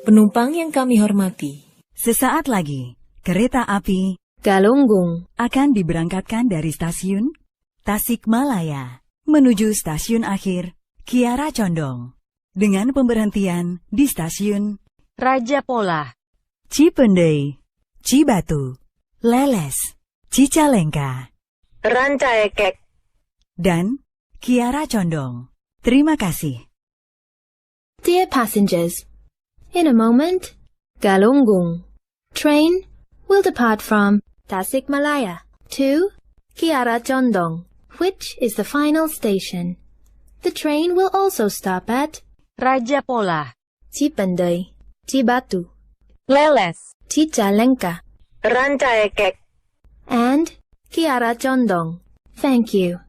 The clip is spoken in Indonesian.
Penumpang yang kami hormati, sesaat lagi kereta api Galunggung akan diberangkatkan dari stasiun Tasikmalaya menuju stasiun akhir Kiara Condong dengan pemberhentian di stasiun Raja Pola, Cipendei, Cibatu, Leles, Cicalengka, Rancaekek, dan Kiara Condong. Terima kasih. Dear passengers, in a moment, Galunggung train will depart from Tasikmalaya to Kiara Condong, which is the final station. The train will also stop at Raja Pola, Cipendei, Cibatu, Leles, Cicalengka, Rancaekek, and Kiara Condong. Thank you.